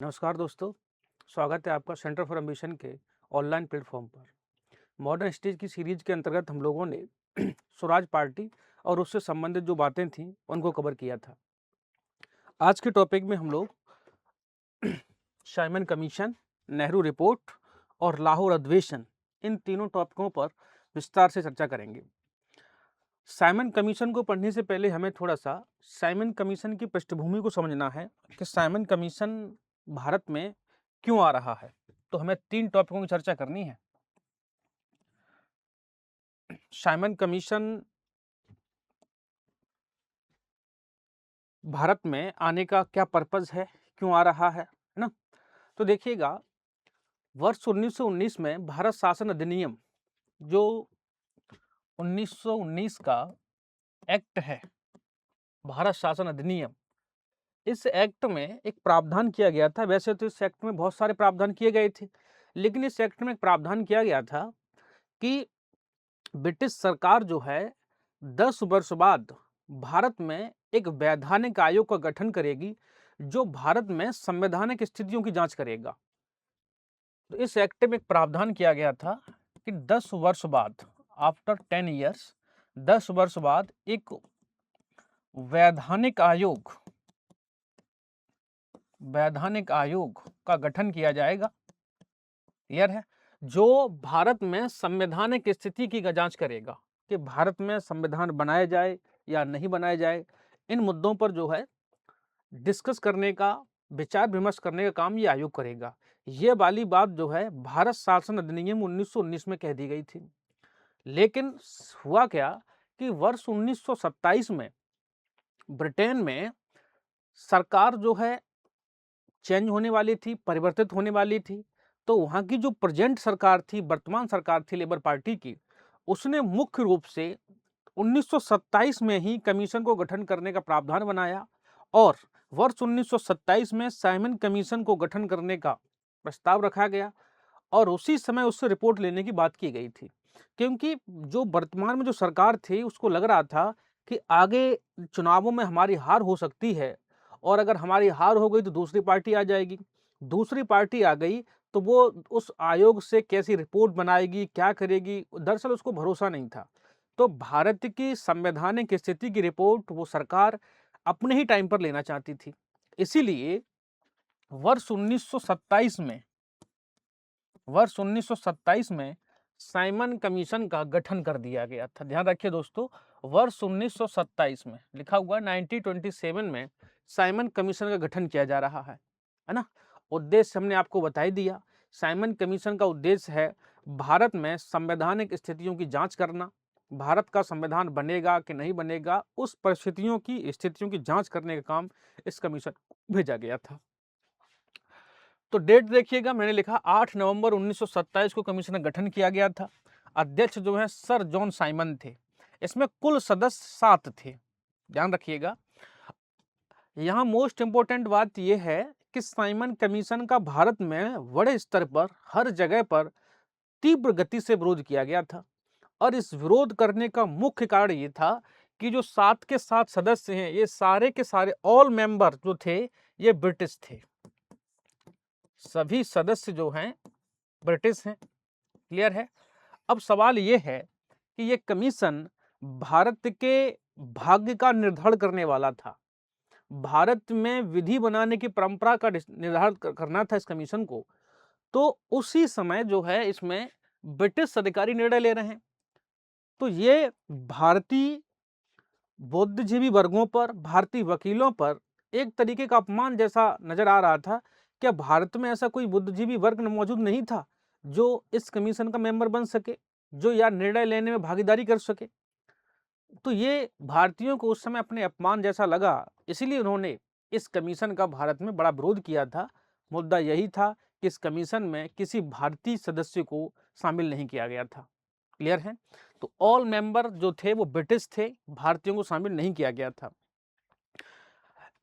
नमस्कार दोस्तों, स्वागत है आपका सेंटर फॉर एम्बिशन के ऑनलाइन प्लेटफॉर्म पर। मॉडर्न स्टेज की सीरीज के अंतर्गत हम लोगों ने स्वराज पार्टी और उससे संबंधित जो बातें थीं उनको कवर किया था। आज के टॉपिक में हम लोग साइमन कमीशन, नेहरू रिपोर्ट और लाहौर अधिवेशन, इन तीनों टॉपिकों पर विस्तार से चर्चा करेंगे। साइमन कमीशन को पढ़ने से पहले हमें थोड़ा सा साइमन कमीशन की पृष्ठभूमि को समझना है कि साइमन कमीशन भारत में क्यों आ रहा है। तो हमें तीन टॉपिकों की चर्चा करनी है। साइमन कमीशन भारत में आने का क्या पर्पज है, क्यों आ रहा है ना। तो देखिएगा, वर्ष 1919 में भारत शासन अधिनियम, जो 1919 का एक्ट है, भारत शासन अधिनियम, इस एक्ट में एक प्रावधान किया गया था। वैसे तो इस एक्ट में बहुत सारे प्रावधान किए गए थे, लेकिन इस एक्ट में एक प्रावधान किया गया था कि ब्रिटिश सरकार जो है 10 वर्ष बाद भारत में एक वैधानिक आयोग का गठन करेगी, जो भारत में संवैधानिक स्थितियों की जांच करेगा। तो इस एक्ट में एक प्रावधान किया गया था कि 10 वर्ष बाद, आफ्टर 10 ईयर्स, 10 वर्ष बाद एक वैधानिक आयोग का गठन किया जाएगा। क्लियर है? जो भारत में संवैधानिक स्थिति की जांच करेगा कि भारत में संविधान बनाया जाए या नहीं बनाया जाए। इन मुद्दों पर जो है डिस्कस करने का, विचार विमर्श करने का काम ये आयोग करेगा। ये वाली बात जो है भारत शासन अधिनियम 1919 में कह दी गई थी। लेकिन हुआ क्या कि वर्ष 1927 में ब्रिटेन में सरकार जो है चेंज होने वाली थी, परिवर्तित होने वाली थी। तो वहां की जो प्रेजेंट सरकार थी, वर्तमान सरकार थी लेबर पार्टी की, उसने मुख्य रूप से 1927 में ही कमीशन को गठन करने का प्रावधान बनाया और वर्ष 1927 में साइमन कमीशन को गठन करने का प्रस्ताव रखा गया और उसी समय उससे रिपोर्ट लेने की बात की गई थी। क्योंकि जो वर्तमान में जो सरकार थी उसको लग रहा था कि आगे चुनावों में हमारी हार हो सकती है और अगर हमारी हार हो गई तो दूसरी पार्टी आ जाएगी। दूसरी पार्टी आ गई तो वो उस आयोग से कैसी रिपोर्ट बनाएगी, क्या करेगी, दरअसल उसको भरोसा नहीं था। तो भारत की संवैधानिक स्थिति की रिपोर्ट वो सरकार अपने ही टाइम पर लेना चाहती थी। इसीलिए वर्ष 1927 में वर्ष 1927 में साइमन कमीशन का गठन कर दिया गया था। ध्यान रखिए दोस्तों, वर्ष 1927 में लिखा हुआ 1927 में साइमन कमीशन का गठन किया जा रहा है ना। उद्देश्य हमने आपको बता ही दिया। साइमन कमीशन का उद्देश्य है भारत में संवैधानिक स्थितियों की जांच करना। भारत का संविधान बनेगा कि नहीं बनेगा, उस परिस्थितियों की स्थितियों की जांच करने का काम इस कमीशन को भेजा गया था। तो डेट देखिएगा, मैंने लिखा 8 नवंबर 1927 को कमीशन का गठन किया गया था। अध्यक्ष जो है सर जॉन साइमन थे। इसमें कुल सदस्य 7 थे। ध्यान रखिएगा, यहाँ मोस्ट इंपोर्टेंट बात यह है कि साइमन कमीशन का भारत में बड़े स्तर पर, हर जगह पर तीव्र गति से विरोध किया गया था और इस विरोध करने का मुख्य कारण ये था कि जो 7 के 7 सदस्य हैं, ये सारे के सारे ऑल मेंबर जो थे ये ब्रिटिश थे। सभी सदस्य जो हैं ब्रिटिश हैं। क्लियर है? अब सवाल यह है कि यह कमीशन भारत के भाग्य का निर्धारण करने वाला था। भारत में विधि बनाने की परंपरा का निर्धारण करना था इस कमीशन को। तो उसी समय जो है इसमें ब्रिटिश अधिकारी निर्णय ले रहे हैं। तो ये भारतीय बुद्धिजीवी वर्गों पर, भारतीय वकीलों पर एक तरीके का अपमान जैसा नजर आ रहा था। क्या भारत में ऐसा कोई बुद्धिजीवी वर्ग मौजूद नहीं था जो इस कमीशन का मेंबर बन सके, जो या निर्णय लेने में भागीदारी कर सके? तो ये भारतीयों को उस समय अपने अपमान जैसा लगा, इसीलिए उन्होंने इस कमीशन का भारत में बड़ा विरोध किया था। मुद्दा यही था कि इस कमीशन में किसी भारतीय सदस्य को शामिल नहीं किया गया था। क्लियर है? तो ऑल मेंबर जो थे वो ब्रिटिश थे, भारतीयों को शामिल नहीं किया गया था।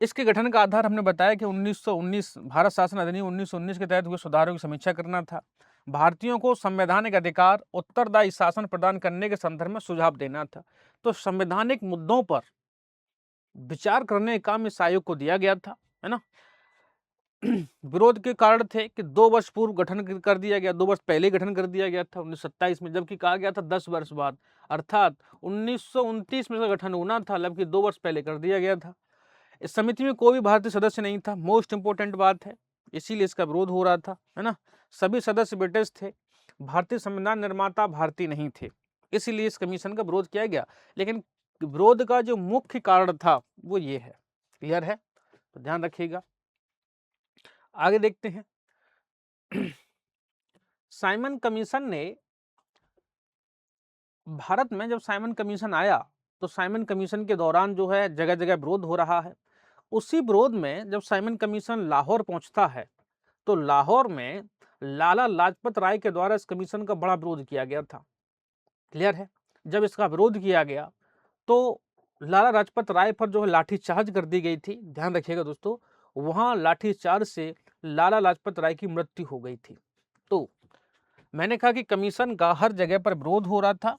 इसके गठन का आधार हमने बताया कि 1919 भारत शासन अधिनियम 1919 के तहत हुए सुधारों की समीक्षा करना था। भारतीयों को संवैधानिक अधिकार, उत्तरदायी शासन प्रदान करने के संदर्भ में सुझाव देना था। तो संवैधानिक मुद्दों पर विचार करने का काम इस आयोग को दिया गया था, है ना। विरोध के कारण थे कि 2 वर्ष पूर्व गठन कर दिया गया, 2 वर्ष पहले गठन कर दिया गया था 1927 में, जबकि कहा गया था 10 वर्ष बाद, अर्थात 1929 में इसका गठन होना था, जबकि 2 वर्ष पहले कर दिया गया था। इस समिति में कोई भी भारतीय सदस्य नहीं था, मोस्ट इंपोर्टेंट बात है, इसीलिए इसका विरोध हो रहा था, है ना। सभी सदस्य ब्रिटिश थे, भारतीय संविधान निर्माता भारतीय नहीं थे, इसीलिए इस कमीशन का विरोध किया गया। लेकिन विरोध का जो मुख्य कारण था वो ये है। क्लियर है, तो ध्यान रखिएगा। आगे देखते हैं। साइमन कमीशन ने, भारत में जब साइमन कमीशन आया तो साइमन कमीशन के दौरान जो है जगह जगह विरोध हो रहा है। उसी विरोध में जब साइमन कमीशन लाहौर पहुंचता है तो लाहौर में लाला लाजपत राय के द्वारा इस कमीशन का बड़ा विरोध किया गया था। क्लियर है, जब इसका विरोध किया गया तो लाला लाजपत राय पर जो है लाठीचार्ज कर दी गई थी। ध्यान रखिएगा दोस्तों, वहां लाठीचार्ज से लाला लाजपत राय की मृत्यु हो गई थी। तो मैंने कहा कि कमीशन का हर जगह पर विरोध हो रहा था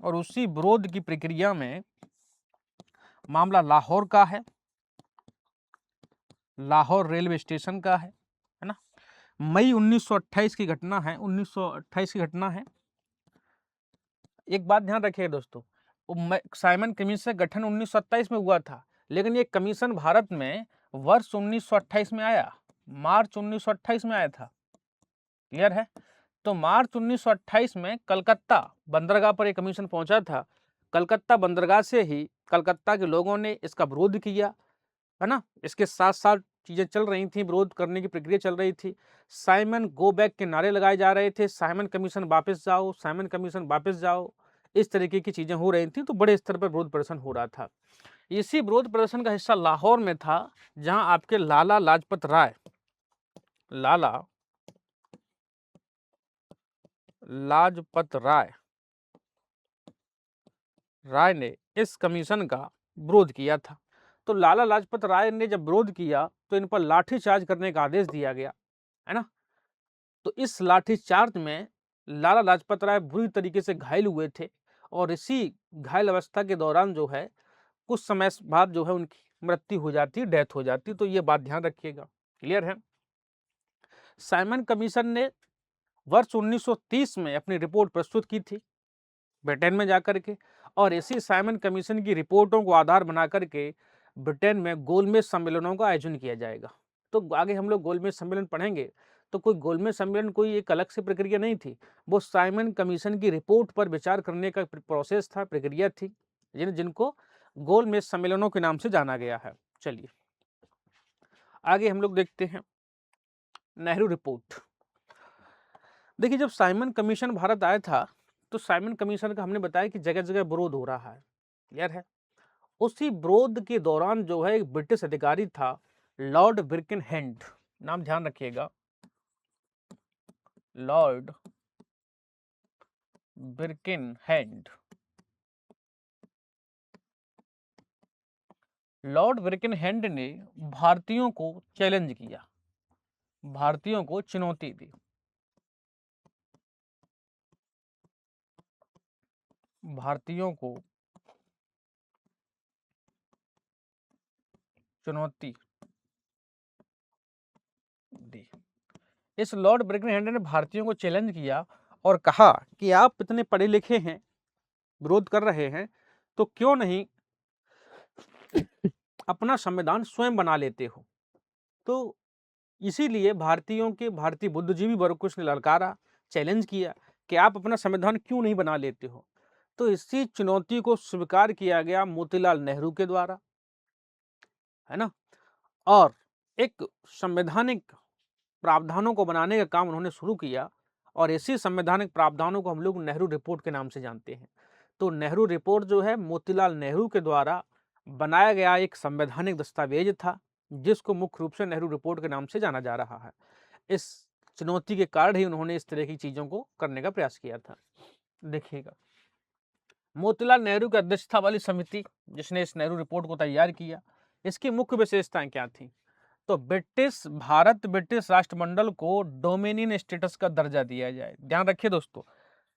और उसी विरोध की प्रक्रिया में मामला लाहौर का है, लाहौर रेलवे स्टेशन का है ना। मई 1928 की घटना है, 1928 की घटना है। एक बात ध्यान रखिएगा दोस्तों, साइमन कमीशन का गठन 1927 में हुआ था, लेकिन ये कमीशन भारत में वर्ष 1928 में आया, मार्च 1928 में आया था। क्लियर है, तो मार्च 1928 में कलकत्ता बंदरगाह पर एक कमीशन पहुंचा था। कलकत्ता बंदरगाह से ही कलकत्ता के लोगों ने इसका विरोध किया, है ना। इसके साथ साथ चीजें चल रही थी, विरोध करने की प्रक्रिया चल रही थी। साइमन गो बैक के नारे लगाए जा रहे थे, साइमन कमीशन वापस जाओ, साइमन कमीशन वापस जाओ, इस तरीके की चीजें हो रही थी। तो बड़े स्तर पर विरोध प्रदर्शन हो रहा था। इसी विरोध प्रदर्शन का हिस्सा लाहौर में था, जहां आपके लाला लाजपत राय, लाला लाजपत राय ने इस कमीशन का विरोध किया था। तो लाला लाजपत राय ने जब विरोध किया तो इन पर लाठीचार्ज करने का आदेश दिया गया, है ना। तो इस लाठीचार्ज में लाला लाजपत राय बुरी तरीके से घायल हुए थे और इसी घायल अवस्था के दौरान जो है कुछ समय बाद जो है उनकी मृत्यु हो जाती, डेथ हो जाती। तो ये बात ध्यान रखिएगा। क्लियर है। साइमन कमीशन ने वर्ष 1930 में अपनी रिपोर्ट प्रस्तुत की थी ब्रिटेन में जाकर के, और इसी साइमन कमीशन की रिपोर्टों को आधार बना करके ब्रिटेन में गोलमेज सम्मेलनों का आयोजन किया जाएगा। तो आगे हम लोग गोलमेज सम्मेलन पढ़ेंगे। तो कोई गोलमेज सम्मेलन कोई एक अलग से प्रक्रिया नहीं थी, वो साइमन कमीशन की रिपोर्ट पर विचार करने का प्रोसेस था, प्रक्रिया थी, जिनको गोलमेज सम्मेलनों के नाम से जाना गया है। चलिए आगे हम लोग देखते हैं नेहरू रिपोर्ट। देखिए, जब साइमन कमीशन भारत आया था तो साइमन कमीशन का हमने बताया कि जगह जगह विरोध हो रहा है। क्लियर है। उसी विरोध के दौरान जो है एक ब्रिटिश अधिकारी था, लॉर्ड बिरकिनहेड, नाम ध्यान रखिएगा, लॉर्ड बिरकिनहेड। लॉर्ड बिरकिनहेड ने भारतीयों को चैलेंज किया, भारतीयों को चुनौती दी। भारतीयों को चुनौती दी। इस लॉर्ड बिरकिनहेड ने भारतीयों को चैलेंज किया और कहा कि आप इतने पढ़े लिखे हैं, विरोध कर रहे हैं, तो क्यों नहीं अपना संविधान स्वयं बना लेते हो। तो इसीलिए भारतीय बुद्धिजीवी वर्ग को उसने ललकारा, चैलेंज किया कि आप अपना संविधान क्यों नहीं बना लेते हो। तो इसी चुनौती को स्वीकार किया गया मोतीलाल नेहरू के द्वारा, है ना, और एक संवैधानिक प्रावधानों को बनाने का काम उन्होंने शुरू किया। और इसी संवैधानिक प्रावधानों को हम लोग नेहरू रिपोर्ट के नाम से जानते हैं। तो नेहरू रिपोर्ट जो है मोतीलाल नेहरू के द्वारा बनाया गया एक संवैधानिक दस्तावेज था, जिसको मुख्य रूप से नेहरू रिपोर्ट के नाम से जाना जा रहा है। इस चुनौती के कारण ही उन्होंने इस तरह की चीजों को करने का प्रयास किया था। देखिएगा, मोतीलाल नेहरू की अध्यक्षता वाली समिति जिसने इस नेहरू रिपोर्ट को तैयार किया, इसकी मुख्य विशेषताएं क्या थी। तो ब्रिटिश राष्ट्रमंडल को डोमिनियन स्टेटस का दर्जा दिया जाए। ध्यान रखिए दोस्तों,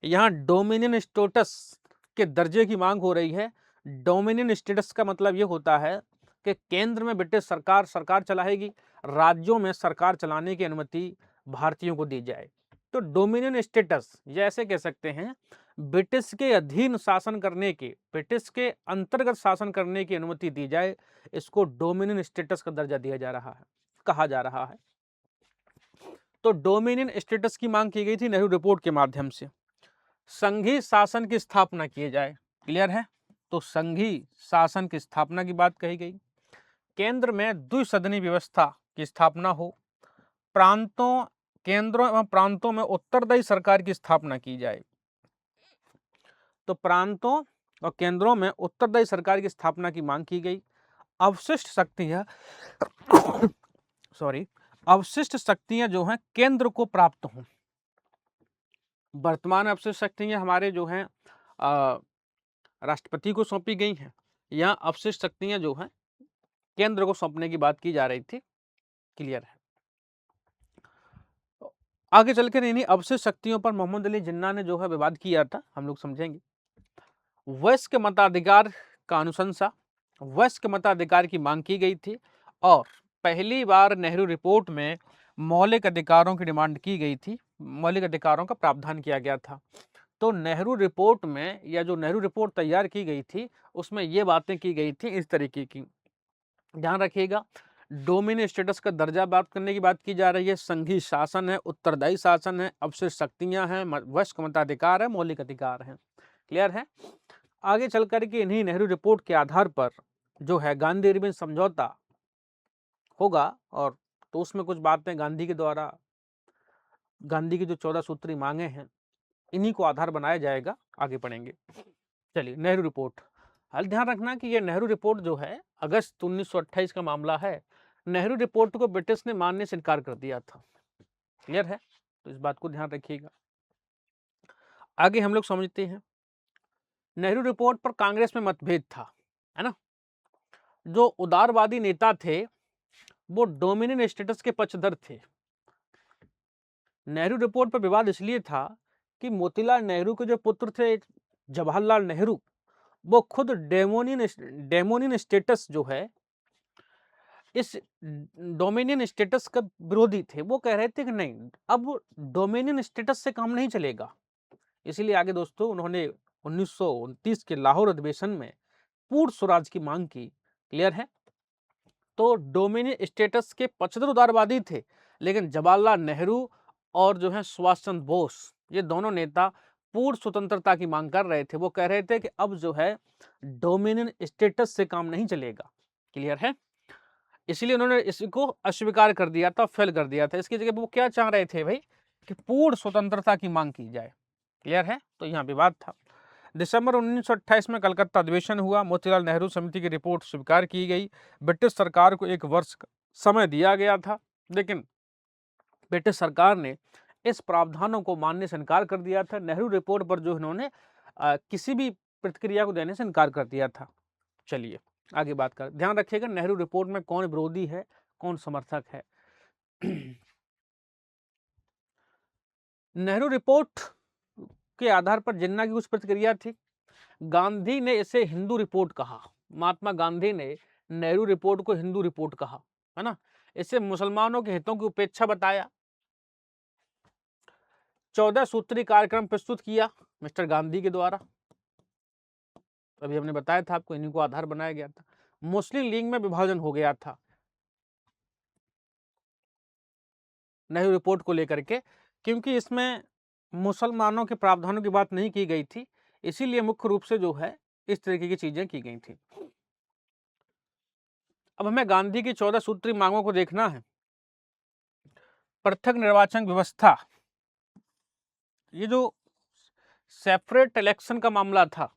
यहाँ डोमिनियन स्टेटस के दर्जे की मांग हो रही है। डोमिनियन स्टेटस का मतलब ये होता है कि केंद्र में ब्रिटिश सरकार चलाएगी राज्यों में सरकार चलाने की अनुमति भारतीयों को दी जाए। तो डोमिनियन स्टेटस, जैसे कह सकते हैं ब्रिटिश के अधीन शासन करने की, ब्रिटिश के अंतर्गत शासन करने की अनुमति दी जाए, इसको डोमिनियन स्टेटस का दर्जा दिया जा रहा है, कहा जा रहा है। तो डोमिनियन स्टेटस की मांग की गई थी नेहरू रिपोर्ट के माध्यम से। संघीय शासन की स्थापना की जाए, क्लियर है। तो संघीय शासन की स्थापना की बात कही गई। केंद्र में द्विसदनी व्यवस्था की स्थापना हो। प्रांतों, केंद्रों एवं प्रांतों में उत्तरदायी सरकार की स्थापना की जाए। तो प्रांतों और केंद्रों में उत्तरदायी सरकार की स्थापना की मांग की गई। अवशिष्ट शक्तियां अवशिष्ट शक्तियां जो हैं केंद्र को प्राप्त हों। वर्तमान अवशिष्ट शक्तियां हमारे जो हैं राष्ट्रपति को सौंपी गई हैं, या अवशिष्ट शक्तियां जो हैं केंद्र को सौंपने की बात की जा रही थी, क्लियर है। आगे चलकर इन्हीं अवशिष्ट शक्तियों पर मोहम्मद अली जिन्ना ने जो है विवाद किया था, हम लोग समझेंगे। वयस्क मताधिकार का अनुशंसा, वयस्क मताधिकार की मांग की गई थी, और पहली बार नेहरू रिपोर्ट में मौलिक अधिकारों की डिमांड की गई थी, मौलिक अधिकारों का प्रावधान किया गया था। तो नेहरू रिपोर्ट में, या जो नेहरू रिपोर्ट तैयार की गई थी, उसमें ये बातें की गई थी इस तरीके की, ध्यान रखिएगा। डोमिनियन स्टेटस का दर्जा प्राप्त करने की बात की जा रही है, संघीय शासन है, उत्तरदायी शासन है, अवशिष्ट शक्तियां हैं, वयस्क मताधिकार है, मौलिक अधिकार है, क्लियर है। आगे चल करके इन्हीं नेहरू रिपोर्ट के आधार पर जो है गांधी इरविन समझौता होगा, और तो उसमें कुछ बातें गांधी के द्वारा, गांधी की जो 14 सूत्री मांगे हैं, इन्हीं को आधार बनाया जाएगा। आगे पढ़ेंगे। चलिए, नेहरू रिपोर्ट। हाल ध्यान रखना कि ये नेहरू रिपोर्ट जो है अगस्त 1928 का मामला है। नेहरू रिपोर्ट को ब्रिटिश ने मानने से इनकार कर दिया था, क्लियर है, तो इस बात को ध्यान रखिएगा। आगे हम लोग समझते हैं, नेहरू रिपोर्ट पर कांग्रेस में मतभेद था, है ना। जो उदारवादी नेता थे वो डोमिनियन स्टेटस के पक्षधर थे। नेहरू रिपोर्ट पर विवाद इसलिए था कि मोतीलाल नेहरू के जो पुत्र थे जवाहरलाल नेहरू, वो खुद डेमोनियन स्टेटस जो है, इस डोमिनियन स्टेटस का विरोधी थे। वो कह रहे थे कि नहीं, अब डोमिनियन स्टेटस से काम नहीं चलेगा। इसीलिए आगे दोस्तों उन्होंने 1929 के लाहौर अधिवेशन में पूर्ण स्वराज की मांग की, क्लियर है। तो डोमिनियन स्टेटस के पक्षधर उदारवादी थे, लेकिन जवाहरलाल नेहरू और जो है सुभाष चंद्र बोस, ये दोनों नेता पूर्ण स्वतंत्रता की मांग कर रहे थे। वो कह रहे थे कि अब जो है डोमिनियन स्टेटस से काम नहीं चलेगा, क्लियर है। इसलिए उन्होंने इसको अस्वीकार कर दिया था, फेल कर दिया था। इसकी जगह वो क्या चाह रहे थे भाई, कि पूर्ण स्वतंत्रता की मांग की जाए, क्लियर है। तो यहाँ विवाद था। दिसंबर 1928 में कलकत्ता अधिवेशन हुआ। मोतीलाल नेहरू समिति की रिपोर्ट स्वीकार की गई। ब्रिटिश सरकार को 1 वर्ष का समय दिया गया था, लेकिन ब्रिटिश सरकार ने इस प्रावधानों को मानने से इनकार कर दिया था। नेहरू रिपोर्ट पर जो इन्होंने किसी भी प्रतिक्रिया को देने से इनकार कर दिया था। चलिए आगे बात कर, ध्यान रखिएगा नेहरू रिपोर्ट में कौन विरोधी है, कौन समर्थक है। नेहरू रिपोर्ट के आधार पर जिन्ना की कुछ प्रतिक्रिया थी। गांधी ने इसे हिंदू रिपोर्ट कहा। महात्मा गांधी ने नेहरू रिपोर्ट को हिंदू रिपोर्ट कहा, है ना। इसे मुसलमानों के हितों की उपेक्षा बताया। 14 सूत्री कार्यक्रम प्रस्तुत किया मिस्टर गांधी के द्वारा, अभी हमने बताया था आपको, इन्हीं को आधार बनाया गया था। मुस्लिम लीग में विभाजन हो गया था नेहरू रिपोर्ट को लेकर के, क्योंकि इसमें मुसलमानों के प्रावधानों की बात नहीं की गई थी, इसीलिए मुख्य रूप से जो है इस तरीके की चीजें की गई थी। अब हमें गांधी की 14 सूत्री मांगों को देखना है। पृथक निर्वाचन व्यवस्था, ये जो सेपरेट इलेक्शन का मामला था,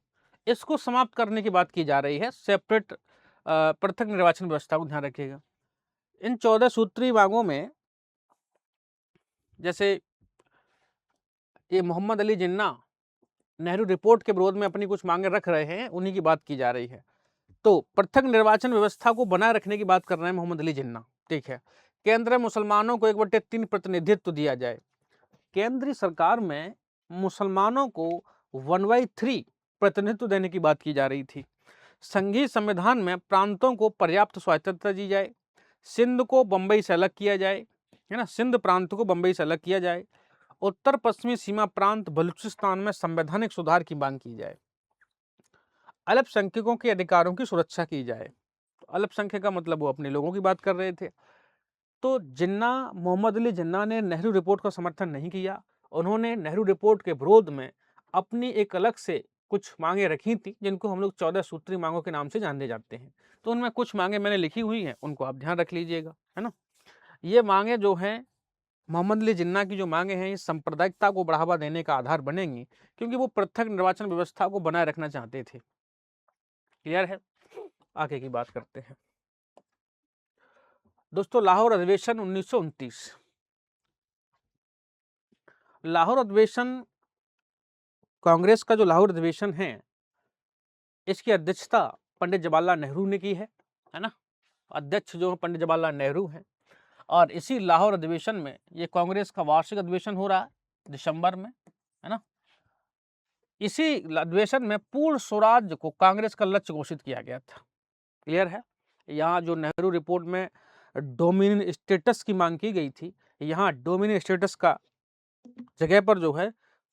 इसको समाप्त करने की बात की जा रही है। सेपरेट पृथक निर्वाचन व्यवस्था को ध्यान रखिएगा। इन 14 सूत्री मांगों में जैसे ये मोहम्मद अली जिन्ना नेहरू रिपोर्ट के विरोध में अपनी कुछ मांगे रख रहे हैं, उन्हीं की बात की जा रही है। तो पृथक निर्वाचन व्यवस्था को बनाए रखने की बात कर रहे हैं मोहम्मद अली जिन्ना, ठीक है। केंद्र में मुसलमानों को 1/3 प्रतिनिधित्व दिया जाए। केंद्रीय सरकार में मुसलमानों को 1/3 प्रतिनिधित्व देने की बात की जा रही थी। संघीय संविधान में प्रांतों को पर्याप्त स्वायत्तता दी जाए। सिंध को बंबई से अलग किया जाए, है ना, सिंध प्रांत को बंबई से अलग किया जाए। उत्तर पश्चिमी सीमा प्रांत बलूचिस्तान में संवैधानिक सुधार की मांग की जाए। अल्पसंख्यकों के अधिकारों की सुरक्षा की जाए। अल्पसंख्यक का मतलब वो अपने लोगों की बात कर रहे थे। तो जिन्ना, मोहम्मद अली जिन्ना ने नेहरू रिपोर्ट का समर्थन नहीं किया। उन्होंने नेहरू रिपोर्ट के विरोध में अपनी एक अलग से कुछ मांगे रखी थी, जिनको हम लोग 14 सूत्री मांगों के नाम से जाने जाते हैं। तो उनमें कुछ मांगे मैंने लिखी हुई हैं, उनको आप ध्यान रख लीजिएगा, है ना। ये मांगे जो हैं, मोहम्मद अली जिन्ना की जो मांगे हैं, ये सांप्रदायिकता को बढ़ावा देने का आधार बनेंगी, क्योंकि वो पृथक निर्वाचन व्यवस्था को बनाए रखना चाहते थे। क्लियर है। आगे की बात करते हैं दोस्तों। लाहौर अधिवेशन 1929। लाहौर अधिवेशन, कांग्रेस का जो लाहौर अधिवेशन है, इसकी अध्यक्षता पंडित जवाहरलाल नेहरू ने की है ना। अध्यक्ष जो पंडित जवाहरलाल नेहरू हैं। और इसी लाहौर अधिवेशन में ये कांग्रेस का वार्षिक अधिवेशन हो रहा है दिसंबर में, है ना। इसी अधिवेशन में पूर्ण स्वराज को कांग्रेस का लक्ष्य घोषित किया गया था। क्लियर है। यहाँ जो नेहरू रिपोर्ट में डोमिनियन स्टेटस की मांग की गई थी, यहाँ डोमिनियन स्टेटस का जगह पर जो है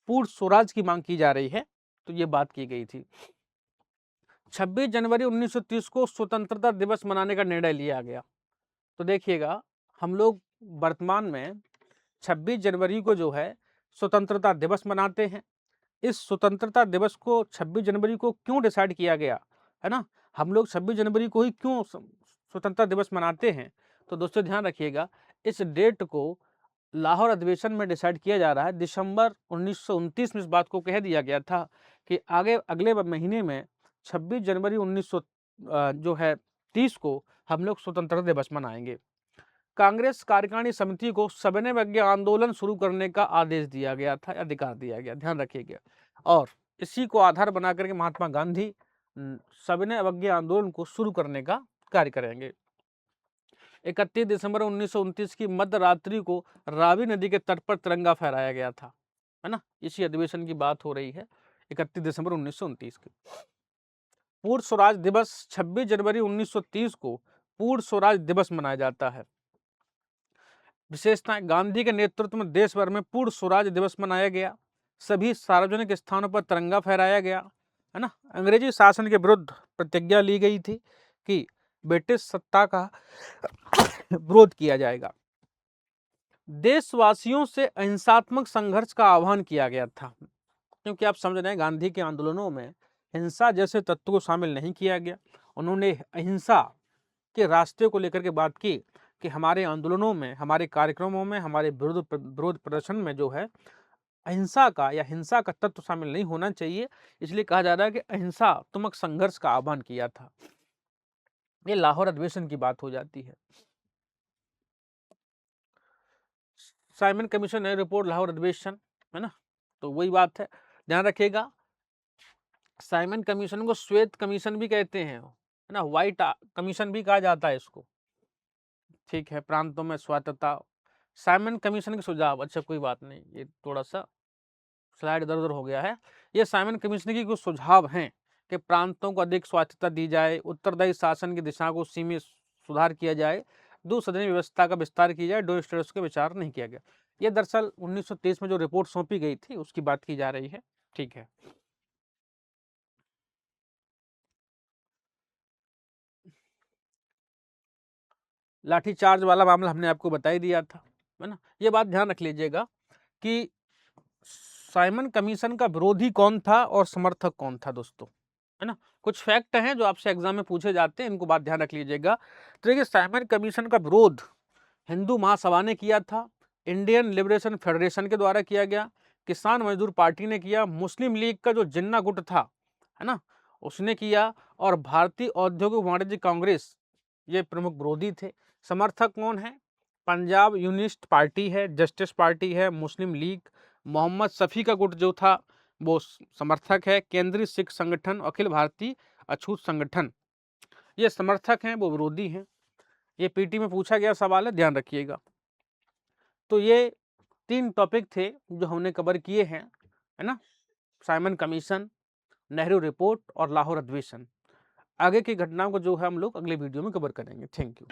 पूर्ण स्वराज की मांग की जा रही है। तो ये बात की गई थी। 26 जनवरी 1930 को स्वतंत्रता दिवस मनाने का निर्णय लिया गया। तो देखिएगा, हम लोग वर्तमान में 26 जनवरी को जो है स्वतंत्रता दिवस मनाते हैं। इस स्वतंत्रता दिवस को 26 जनवरी को क्यों डिसाइड किया गया, है ना, हम लोग 26 जनवरी को ही क्यों स्वतंत्रता दिवस मनाते हैं। तो दोस्तों ध्यान रखिएगा, इस डेट को लाहौर अधिवेशन में डिसाइड किया जा रहा है। दिसंबर 1929 में इस बात को कह दिया गया था कि आगे अगले महीने में 26 जनवरी 1900 जो है 30 को हम लोग स्वतंत्रता दिवस मनाएंगे। कांग्रेस कार्यकारिणी समिति को सविनय अवज्ञा आंदोलन शुरू करने का आदेश दिया गया था, अधिकार दिया गया, ध्यान रखिएगा। और इसी को आधार बना करके महात्मा गांधी सविनय अवज्ञा आंदोलन को शुरू करने का कार्य करेंगे। 31 दिसंबर 1929 की मध्य रात्रि को रावी नदी के तट पर तिरंगा फहराया गया था, है ना। इसी अधिवेशन की बात हो रही है, 31 दिसंबर 1929 की। पूर्ण स्वराज दिवस 26 जनवरी 1930 को पूर्ण स्वराज दिवस मनाया जाता है। विशेषताएं, गांधी के नेतृत्व में देश भर में पूर्ण स्वराज दिवस मनाया गया। सभी सार्वजनिक स्थानों पर तिरंगा फहराया गया, है ना। अंग्रेजी शासन के विरुद्ध प्रतिज्ञा ली गई थी कि ब्रिटिश सत्ता का विरोध किया जाएगा। देशवासियों से अहिंसात्मक संघर्ष का आह्वान किया गया था, क्योंकि आप समझ रहे हैं गांधी के आंदोलनों में हिंसा जैसे तत्व को शामिल नहीं किया गया। उन्होंने अहिंसा के रास्ते को लेकर के बात की कि हमारे आंदोलनों में, हमारे कार्यक्रमों में, हमारे विरोध प्रदर्शन में जो है अहिंसा का या हिंसा का तत्व शामिल नहीं होना चाहिए। इसलिए कहा जा रहा है कि अहिंसात्मक संघर्ष का आह्वान किया था। ये लाहौर अधिवेशन की बात हो जाती है। साइमन कमीशन ने रिपोर्ट, लाहौर अधिवेशन, है ना। तो वही बात है, ध्यान रखिएगा। साइमन कमीशन को श्वेत कमीशन भी कहते हैं, है ना, व्हाइट कमीशन भी कहा जाता है इसको। ठीक है, प्रांतों में स्वायत्तता। साइमन कमीशन के सुझाव, अच्छा कोई बात नहीं, ये थोड़ा सा स्लाइड इधर उधर हो गया है। ये साइमन कमीशन की कुछ सुझाव हैं कि प्रांतों को अधिक स्वायत्तता दी जाए, उत्तरदायी शासन की दिशा को सीमित सुधार किया जाए, द्विसदनीय व्यवस्था का विस्तार किया जाए, दो स्टेट्स का विचार नहीं किया गया। ये दरअसल 1930 में जो रिपोर्ट सौंपी गई थी उसकी बात की जा रही है। ठीक है, लाठीचार्ज वाला मामला हमने आपको बता ही दिया था, है ना। ये बात ध्यान रख लीजिएगा कि साइमन कमीशन का विरोधी कौन था और समर्थक कौन था दोस्तों, है ना। कुछ फैक्ट हैं जो आपसे एग्जाम में पूछे जाते हैं, इनको बात ध्यान रख लीजिएगा। तो देखिए, साइमन कमीशन का विरोध हिंदू महासभा ने किया था, इंडियन लिबरेशन फेडरेशन के द्वारा किया गया, किसान मजदूर पार्टी ने किया, मुस्लिम लीग का जो जिन्ना गुट था, है ना, उसने किया, और भारतीय औद्योगिक वाणिज्य कांग्रेस, ये प्रमुख विरोधी थे। समर्थक कौन है? पंजाब यूनिस्ट पार्टी है, जस्टिस पार्टी है, मुस्लिम लीग, मोहम्मद शफी का गुट जो था वो समर्थक है, केंद्रीय सिख संगठन, अखिल भारतीय अछूत संगठन, ये समर्थक हैं, वो विरोधी हैं। ये पीटी में पूछा गया सवाल है, ध्यान रखिएगा। तो ये 3 टॉपिक थे जो हमने कवर किए हैं, है ना। साइमन कमीशन, नेहरू रिपोर्ट और लाहौर अधिवेशन। आगे की घटनाओं को जो है हम लोग अगले वीडियो में कवर करेंगे। Thank you.